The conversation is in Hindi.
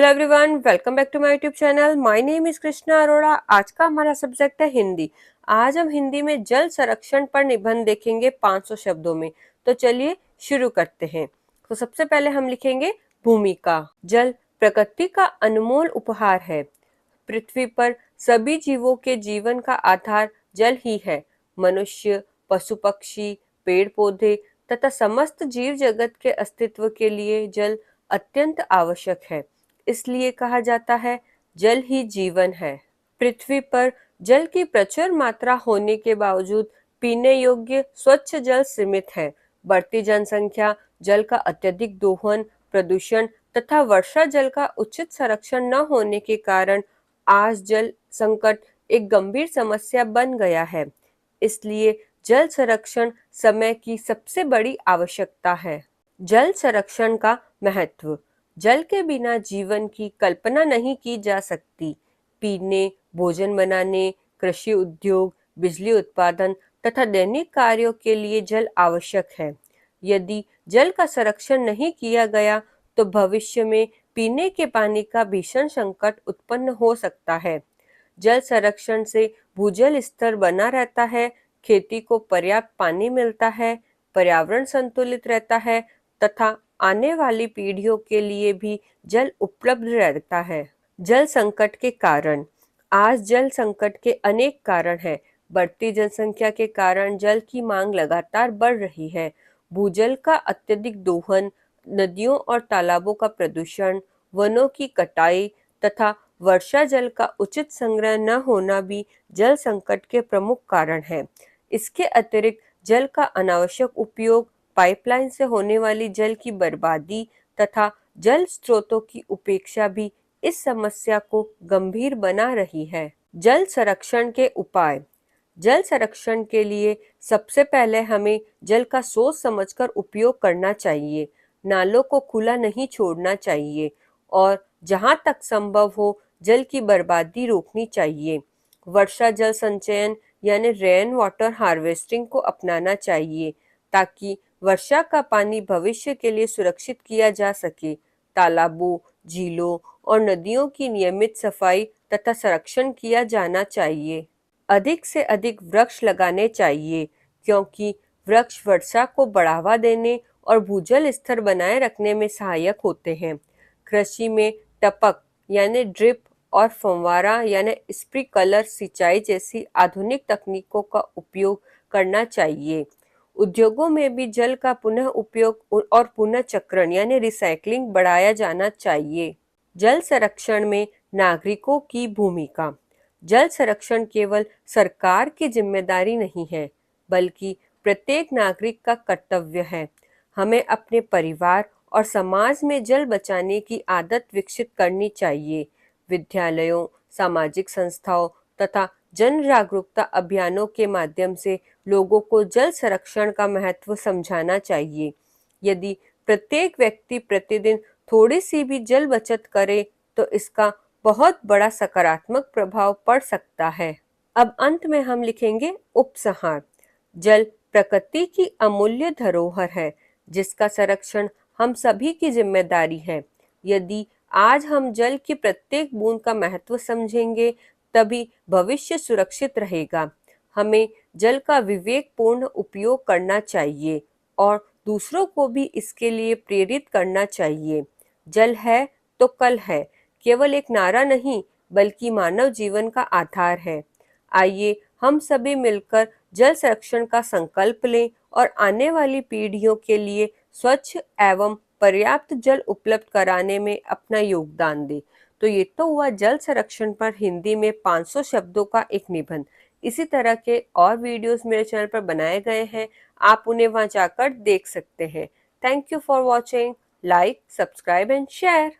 Hello everyone, welcome back to my YouTube channel. My name is Krishna Arora. आज का हमारा सब्जेक्ट है हिंदी। आज हम हिंदी में जल संरक्षण पर निबंध देखेंगे 500 शब्दों में। तो चलिए शुरू करते हैं। तो सबसे पहले हम लिखेंगे भूमिका। जल प्रकृति का अनमोल उपहार है। पृथ्वी पर सभी जीवों के जीवन का आधार जल ही है। मनुष्य, पशु पक्षी, पेड़ पौधे तथा समस्त जीव जगत के अस्तित्व के लिए जल अत्यंत आवश्यक है। इसलिए कहा जाता है जल ही जीवन है। पृथ्वी पर जल की प्रचुर मात्रा होने के बावजूद पीने योग्य स्वच्छ जल सीमित है। बढ़ती जनसंख्या, जल का अत्यधिक दोहन, प्रदूषण तथा वर्षा जल का उचित संरक्षण न होने के कारण आज जल संकट एक गंभीर समस्या बन गया है। इसलिए जल संरक्षण समय की सबसे बड़ी आवश्यकता है। जल संरक्षण का महत्व। जल के बिना जीवन की कल्पना नहीं की जा सकती। पीने, भोजन बनाने, कृषि उद्योग, बिजली उत्पादन तथा दैनिक कार्यों के लिए जल आवश्यक है। यदि जल का संरक्षण नहीं किया गया तो भविष्य में पीने के पानी का भीषण संकट उत्पन्न हो सकता है। जल संरक्षण से भूजल स्तर बना रहता है, खेती को पर्याप्त पानी मिलता है, पर्यावरण संतुलित रहता है तथा आने वाली पीढ़ियों के लिए भी जल उपलब्ध रहता है। जल संकट के कारण। आज जल संकट के अनेक कारण हैं। बढ़ती जनसंख्या के कारण जल की मांग लगातार बढ़ रही है। भूजल का अत्यधिक दोहन, नदियों और तालाबों का प्रदूषण, वनों की कटाई तथा वर्षा जल का उचित संग्रह न होना भी जल संकट के प्रमुख कारण हैं। इसके अतिरिक्त जल का अनावश्यक उपयोग, पाइपलाइन से होने वाली जल की बर्बादी तथा जल स्रोतों की उपेक्षा भी इस समस्या को गंभीर बना रही है। जल संरक्षण के उपाय। जल संरक्षण के लिए सबसे पहले हमें जल का सोच समझकर उपयोग करना चाहिए। नालों को खुला नहीं छोड़ना चाहिए और जहां तक संभव हो जल की बर्बादी रोकनी चाहिए। वर्षा जल संचयन यानी रेन वाटर हार्वेस्टिंग को अपनाना चाहिए ताकि वर्षा का पानी भविष्य के लिए सुरक्षित किया जा सके। तालाबों, झीलों और नदियों की नियमित सफाई तथा संरक्षण किया जाना चाहिए। अधिक से अधिक वृक्ष लगाने चाहिए क्योंकि वृक्ष वर्षा को बढ़ावा देने और भूजल स्तर बनाए रखने में सहायक होते हैं। कृषि में टपक यानी ड्रिप और फव्वारा यानी स्प्रिंकलर सिंचाई जैसी आधुनिक तकनीकों का उपयोग करना चाहिए। उद्योगों में भी जल का पुनः उपयोग और पुनः चक्रण यानी रिसाइकलिंग बढ़ाया जाना चाहिए। जल संरक्षण में नागरिकों की भूमिका। जल संरक्षण केवल सरकार की जिम्मेदारी नहीं है, बल्कि प्रत्येक नागरिक का कर्तव्य है। हमें अपने परिवार और समाज में जल बचाने की आदत विकसित करनी चाहिए। विद्यालयों, सामाजिक संस्थाओं तथा जन जागरूकता अभियानों के माध्यम से लोगों को जल संरक्षण का महत्व समझाना चाहिए। यदि प्रत्येक व्यक्ति प्रतिदिन थोड़ी सी भी जल बचत करे तो इसका बहुत बड़ा सकारात्मक प्रभाव पड़ सकता है। अब अंत में हम लिखेंगे उपसंहार। जल प्रकृति की अमूल्य धरोहर है जिसका संरक्षण हम सभी की जिम्मेदारी है। यदि आज हम जल की प्रत्येक बूंद का महत्व समझेंगे तभी भविष्य सुरक्षित रहेगा। हमें जल का विवेकपूर्ण उपयोग करना चाहिए और दूसरों को भी इसके लिए प्रेरित करना चाहिए। जल है तो कल है केवल एक नारा नहीं बल्कि मानव जीवन का आधार है। आइए हम सभी मिलकर जल संरक्षण का संकल्प लें और आने वाली पीढ़ियों के लिए स्वच्छ एवं पर्याप्त जल उपलब्ध कराने में अपना योगदान दें। तो ये तो हुआ जल संरक्षण पर हिंदी में 500 शब्दों का एक निबंध। इसी तरह के और वीडियोस मेरे चैनल पर बनाए गए हैं, आप उन्हें वहां जाकर देख सकते हैं। Thank you for watching. Like, subscribe and share.